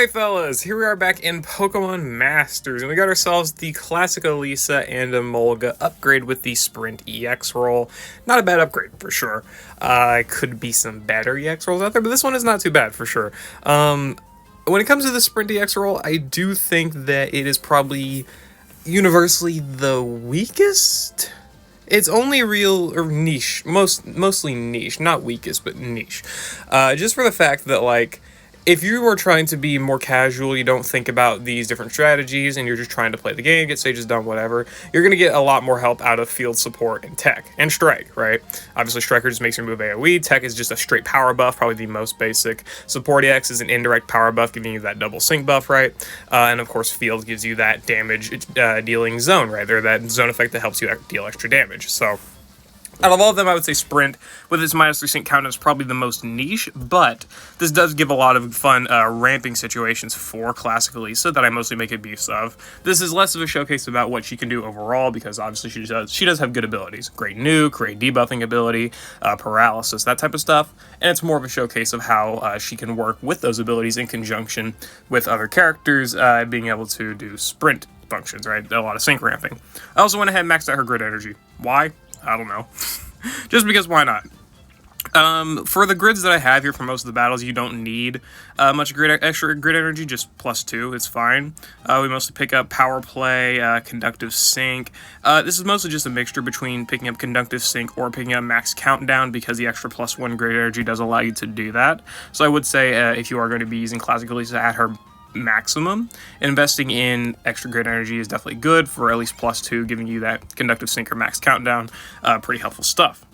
Alright fellas, here we are back in Pokemon Masters, and we got ourselves the classic Elesa and Emolga upgrade with the Sprint EX roll. Not a bad upgrade, for sure. Could be some better EX rolls out there, but this one is not too bad, for sure. When it comes to the Sprint EX roll, I do think that it is probably universally the weakest? It's only real, or niche, mostly niche, not weakest, but niche. Just for the fact that, like, if you are trying to be more casual, you don't think about these different strategies, and you're just trying to play the game, get stages done, whatever, you're going to get a lot more help out of field support and tech, and strike, right? Obviously, striker just makes your move AoE, tech is just a straight power buff, probably the most basic. Support EX is an indirect power buff, giving you that double sync buff, right? And of course, field gives you that damage dealing zone, right? Or that zone effect that helps you deal extra damage, so out of all of them, I would say Sprint, with its -3 sync countdown, is probably the most niche, but this does give a lot of fun ramping situations for Classic Elesa that I mostly make abuse of. This is less of a showcase about what she can do overall, because obviously she does have good abilities. Great nuke, great debuffing ability, paralysis, that type of stuff, and it's more of a showcase of how she can work with those abilities in conjunction with other characters, being able to do Sprint functions, right? A lot of sync ramping. I also went ahead and maxed out her grid energy. Why? I don't know. Just because, why not? For the grids that I have here for most of the battles, you don't need much extra grid energy, just +2, it's fine. We mostly pick up Power Play, Conductive Sync. This is mostly just a mixture between picking up Conductive Sync or picking up Max Countdown, because the extra +1 grid energy does allow you to do that. So I would say if you are going to be using Classic Elesa at her maximum, investing in extra grid energy is definitely good for at least +2, giving you that Conductive Sync or Max Countdown. Pretty helpful stuff.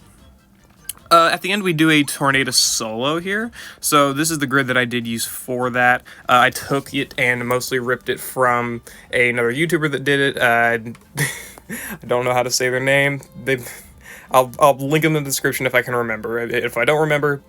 At the end, we do a Tornadus solo here, so this is the grid that I did use for that. I took it and mostly ripped it from another YouTuber that did it. I don't know how to say their name. I'll link them in the description if I can remember. If I don't remember,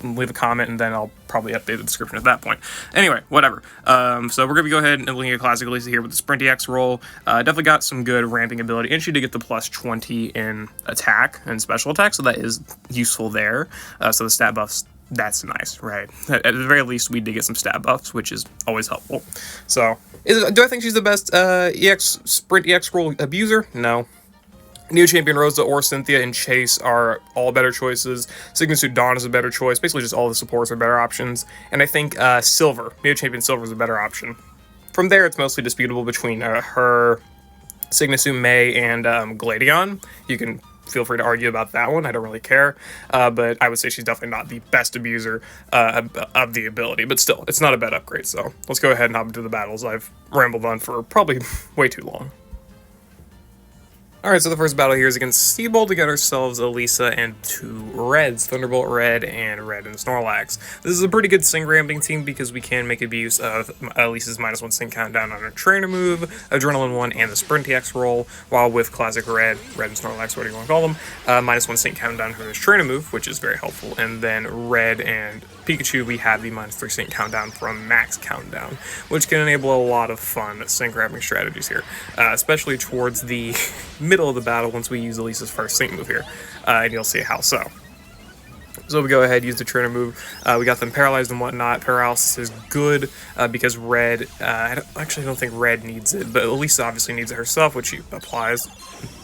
leave a comment, and then I'll probably update the description at that point. Anyway, whatever. So we're going to go ahead and looking at Classic Elesa here with the Sprint EX roll. Definitely got some good ramping ability, and she did get the +20 in attack and special attack, so that is useful there. So the stat buffs, that's nice, right? At the very least, we did get some stat buffs, which is always helpful. So, do I think she's the best Sprint EX roll abuser? No. Neo Champion Rosa or Cynthia and Chase are all better choices. Signature Dawn is a better choice. Basically, just all the supports are better options. And I think Silver, Neo Champion Silver, is a better option. From there, it's mostly disputable between her, Signature May, and Gladion. You can feel free to argue about that one. I don't really care. But I would say she's definitely not the best abuser of the ability. But still, it's not a bad upgrade. So let's go ahead and hop into the battles. I've rambled on for probably way too long. Alright, so the first battle here is against Seabold to get ourselves Elesa and two Reds, Thunderbolt Red and Snorlax. This is a pretty good sync ramping team because we can make abuse of Elisa's -1 sync countdown on her trainer move, Adrenaline 1, and the Sprint EX roll, while with Classic Red and Snorlax, whatever you want to call them, -1 sync countdown for his trainer move, which is very helpful, and then Red and Pikachu, we have the -3 sync countdown from Max Countdown, which can enable a lot of fun sync ramping strategies here, especially towards the middle of the battle once we use Elisa's first sync move here, and you'll see how so. So we go ahead, use the trainer move. We got them paralyzed and whatnot. Paralysis is good because Red, I don't think Red needs it, but Elesa obviously needs it herself, which she applies,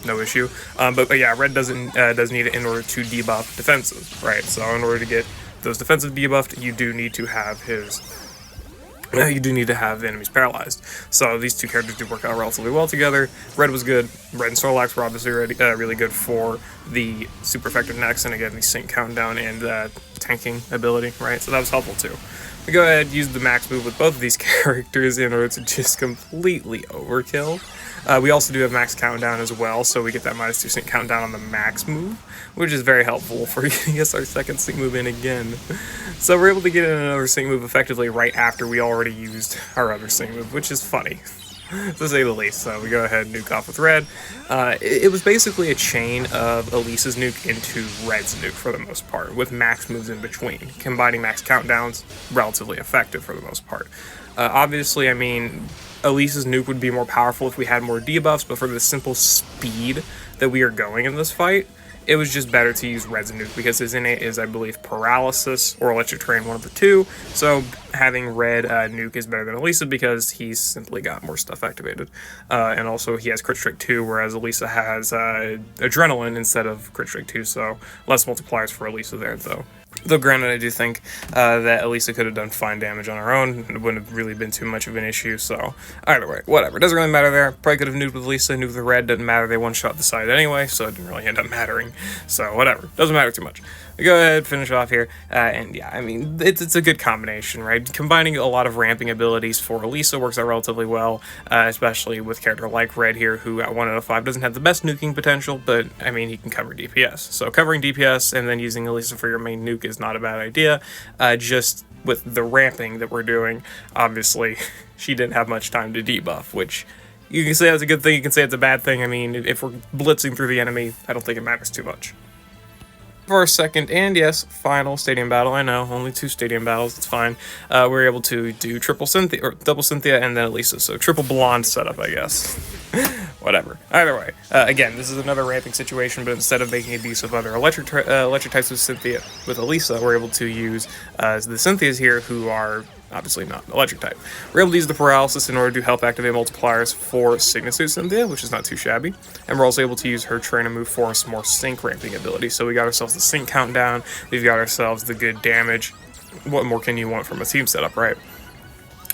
no issue. But yeah, Red does need it in order to debuff defenses, right? So in order to get those defensive debuffed, you do need to have the enemies paralyzed. So these two characters do work out relatively well together. Red was good. Red and Snorlax were obviously really good for the super effective next, and again, the sync countdown and tanking ability, right? So that was helpful too. We go ahead and use the max move with both of these characters in order to just completely overkill. We also do have max countdown as well, so we get that -2 sync countdown on the max move, which is very helpful for getting us our second sync move in again. So we're able to get in another sync move effectively right after we already used our other sync move, which is funny, to say the least. So we go ahead and nuke off with Red. It was basically a chain of Elisa's nuke into Red's nuke for the most part, with max moves in between. Combining max countdowns, relatively effective for the most part. Obviously, I mean, Elisa's nuke would be more powerful if we had more debuffs, but for the simple speed that we are going in this fight, it was just better to use Red's nuke because his innate is, I believe, paralysis or electric terrain, one of the two. So having Red nuke is better than Elesa because he's simply got more stuff activated. And also he has Crit Strike 2, whereas Elesa has Adrenaline instead of Crit Strike 2, so less multipliers for Elesa there, though. Though granted, I do think that Elesa could have done fine damage on her own. It wouldn't have really been too much of an issue, so either way, whatever. Doesn't really matter there. Probably could have nuked with Elesa, nuked with the Red, doesn't matter. They one-shot the side anyway, so it didn't really end up mattering. So whatever, doesn't matter too much. We go ahead, finish off here, and yeah, I mean, it's a good combination, right? Combining a lot of ramping abilities for Elesa works out relatively well, especially with a character like Red here, who at 1 out of 5 doesn't have the best nuking potential, but I mean, he can cover DPS. So covering DPS and then using Elesa for your main nuke is not a bad idea. Just with the ramping that we're doing, obviously, she didn't have much time to debuff, which you can say that's a good thing, you can say it's a bad thing. I mean, if we're blitzing through the enemy, I don't think it matters too much. For our second and yes, final stadium battle, I know, only 2 stadium battles, it's fine. We're able to do triple Cynthia, or double Cynthia and then Elesa, so triple blonde setup, I guess. Whatever. Either way, again, this is another ramping situation, but instead of making use of other electric types with Cynthia, with Elesa, we're able to use the Cynthias here, who are obviously not electric type. We're able to use the paralysis in order to help activate multipliers for Signet Suit Cynthia, which is not too shabby. And we're also able to use her trainer move for some more sync ramping ability. So we got ourselves the sync countdown, we've got ourselves the good damage. What more can you want from a team setup, right?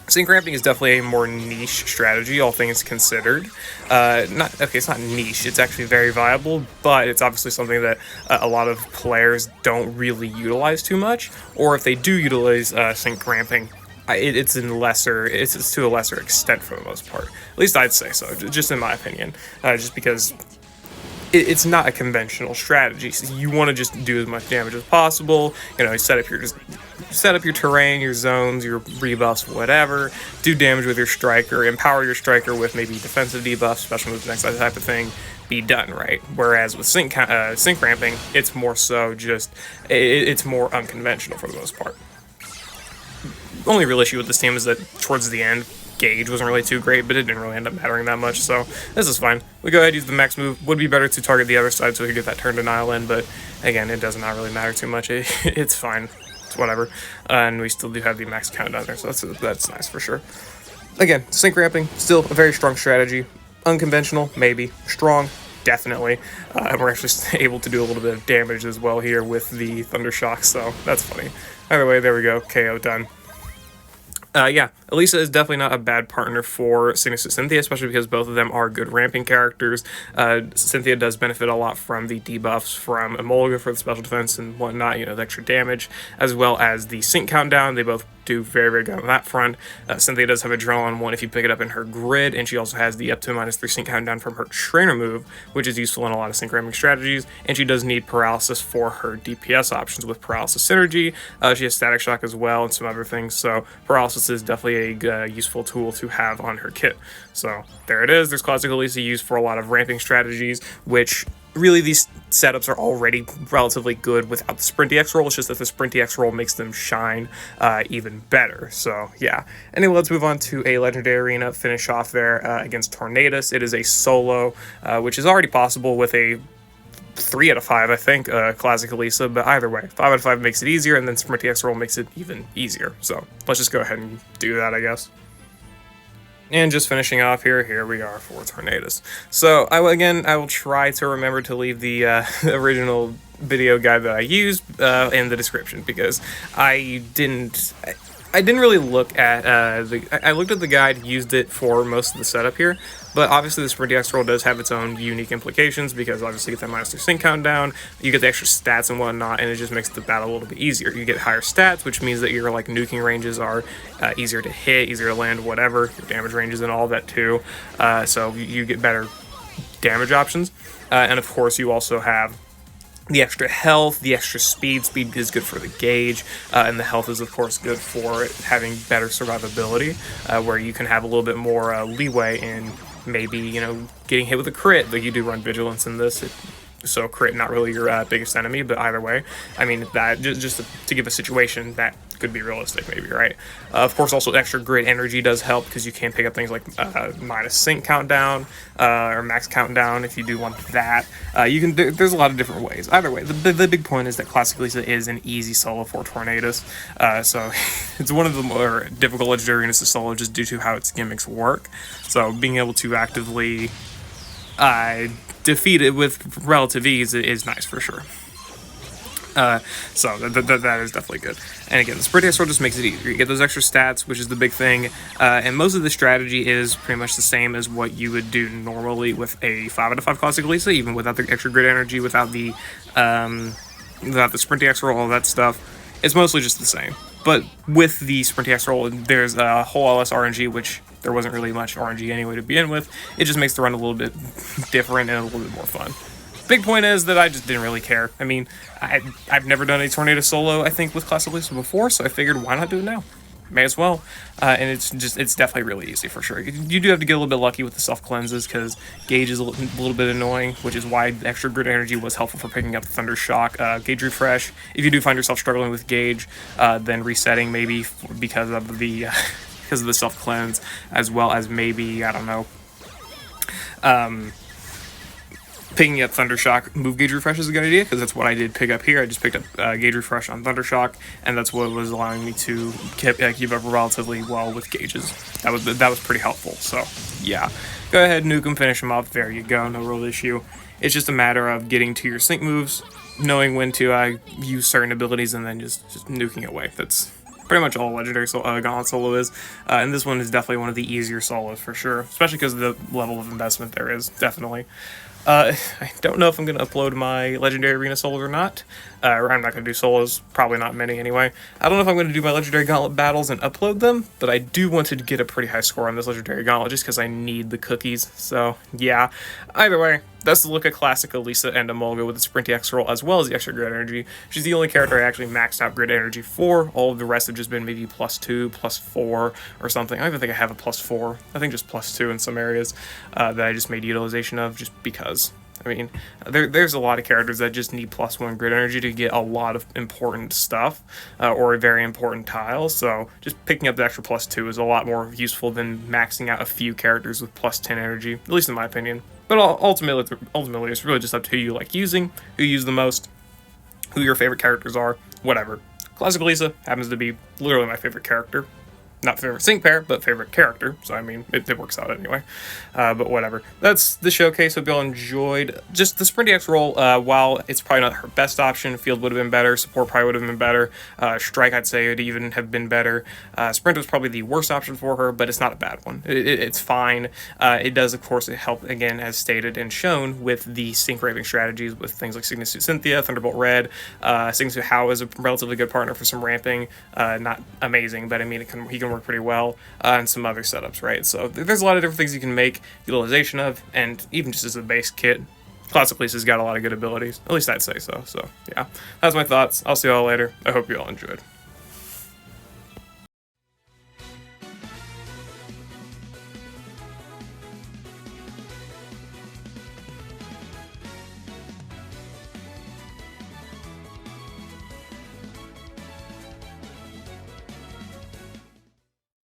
Sync ramping is definitely a more niche strategy, all things considered. It's not niche, it's actually very viable, but it's obviously something that a lot of players don't really utilize too much, or if they do utilize sync ramping, it's to a lesser extent for the most part. At least I'd say so, just in my opinion. Just because it's not a conventional strategy. So you want to just do as much damage as possible. You know, set up your terrain, your zones, your rebuffs, whatever. Do damage with your striker. Empower your striker with maybe defensive debuffs, special moves, next type of thing. Be done, right? Whereas with sync ramping, it's more so just it's more unconventional for the most part. The only real issue with this team is that towards the end, gauge wasn't really too great, but it didn't really end up mattering that much, so this is fine. We go ahead, use the max move. Would be better to target the other side so we could get that turn denial in, but again, it does not really matter too much. It's fine. It's whatever. And we still do have the max countdown there, so that's nice for sure. Again, sync ramping, still a very strong strategy. Unconventional, maybe. Strong, definitely. And we're actually able to do a little bit of damage as well here with the Thunder Shock, so that's funny. Either way, there we go. KO done. Yeah, Elesa is definitely not a bad partner for Signet Suit Cynthia, especially because both of them are good ramping characters. Cynthia does benefit a lot from the debuffs from Emolga for the special defense and whatnot, you know, the extra damage, as well as the sync countdown. They both do very, very good on that front. Cynthia does have Adrenaline 1 if you pick it up in her grid, and she also has the up to -3 sync countdown from her trainer move, which is useful in a lot of sync ramping strategies, and she does need paralysis for her DPS options with paralysis synergy. She has static shock as well and some other things, so paralysis is definitely a useful tool to have on her kit. So there it is. There's classic Elesa used for a lot of ramping strategies, which really these setups are already relatively good without the Sprint EX roll. It's just that the Sprint EX roll makes them shine even better. So yeah. Anyway, let's move on to a Legendary Arena. Finish off there against Tornadus. It is a solo, which is already possible with a 3 out of 5, I think, classic Elesa, but either way, 5 out of 5 makes it easier, and then Sprint EX roll makes it even easier. So let's just go ahead and do that, I guess. And just finishing off here we are for Tornadus. So I will try to remember to leave the original video guide that I used in the description, because I didn't really look at I looked at the guide, used it for most of the setup here, but obviously the Sprint EX roll does have its own unique implications, because obviously you get that -2 sync countdown, you get the extra stats and whatnot, and it just makes the battle a little bit easier. You get higher stats, which means that your like nuking ranges are easier to hit, easier to land, whatever, your damage ranges and all that too. So you get better damage options, and of course you also have the extra health, the extra speed. Speed is good for the gauge, and the health is, of course, good for having better survivability, where you can have a little bit more leeway in maybe, you know, getting hit with a crit. Like, you do run Vigilance in this, so crit not really your biggest enemy, but either way, I mean, that just to give a situation that could be realistic, maybe, right? Of course, also extra grid energy does help because you can pick up things like minus sync countdown or max countdown if you do want that. You can. There's a lot of different ways. Either way, the big point is that Classic Lisa is an easy solo for Tornadus. So it's one of the more difficult legendary units to solo just due to how its gimmicks work. So being able to actively defeat it with relative ease is nice for sure. So that is definitely good. And again, the Sprint Extra just makes it easier. You get those extra stats, which is the big thing. And most of the strategy is pretty much the same as what you would do normally with a 5/5 Classic Lisa, even without the extra grid energy, without the Sprint Extra, all that stuff. It's mostly just the same. But with the Sprint Extra, there's a whole LS RNG, which there wasn't really much RNG anyway to begin with. It just makes the run a little bit different and a little bit more fun. Big point is that I just didn't really care. I mean, I've never done a Tornado solo, I think, with Classic Lisa before, so I figured, why not do it now? May as well. And it's definitely really easy for sure. You do have to get a little bit lucky with the self-cleanses, because Gauge is a little bit annoying, which is why the extra grid energy was helpful for picking up the Thunder Shock. Gauge Refresh, if you do find yourself struggling with Gauge, then resetting maybe because of the self-cleanse, as well as maybe, I don't know, picking up Thunder Shock, move Gauge Refresh is a good idea, because that's what I did pick up here. I just picked up Gauge Refresh on Thunder Shock, and that's what was allowing me to keep up relatively well with gauges. That was pretty helpful. So yeah, go ahead, nuke them, finish them off. There you go, no real issue. It's just a matter of getting to your sync moves, knowing when to use certain abilities, and then just nuking away. That's pretty much all Legendary Gauntlet solo is, and this one is definitely one of the easier solos for sure, especially because of the level of investment there is, definitely. I don't know if I'm going to upload my Legendary Arena solos or not. I'm not going to do solos, probably not many anyway. I don't know if I'm going to do my Legendary Gauntlet battles and upload them, but I do want to get a pretty high score on this Legendary Gauntlet just because I need the cookies, so yeah. Either way, that's the look at Classic Elesa and Emolga with the Sprint X roll as well as the extra grid energy. She's the only character I actually maxed out grid energy for. All of the rest have just been maybe +2, +4, or something. I don't even think I have a +4. I think just +2 in some areas that I just made utilization of just because. I mean, there's a lot of characters that just need +1 grid energy to get a lot of important stuff, or very important tiles, so just picking up the extra +2 is a lot more useful than maxing out a few characters with +10 energy, at least in my opinion. But ultimately, it's really just up to who you like using, who you use the most, who your favorite characters are, whatever. Classic Lisa happens to be literally my favorite character. Not favorite sync pair, but favorite character, so I mean, it works out anyway. But whatever. That's the showcase. Hope y'all enjoyed. Just the Sprint X roll, while it's probably not her best option, Field would have been better, Support probably would have been better, Strike I'd say would even have been better. Sprint was probably the worst option for her, but it's not a bad one. It's fine. It does, of course, help, again, as stated and shown, with the sync raving strategies with things like Signus Suit Cynthia, Thunderbolt Red. Signus Suit How is a relatively good partner for some ramping. Not amazing, but I mean, he can work pretty well, and some other setups, right? So there's a lot of different things you can make utilization of, and even just as a base kit, Classic Lisa's got a lot of good abilities. At least I'd say so. So yeah, that's my thoughts. I'll see y'all later. I hope you all enjoyed.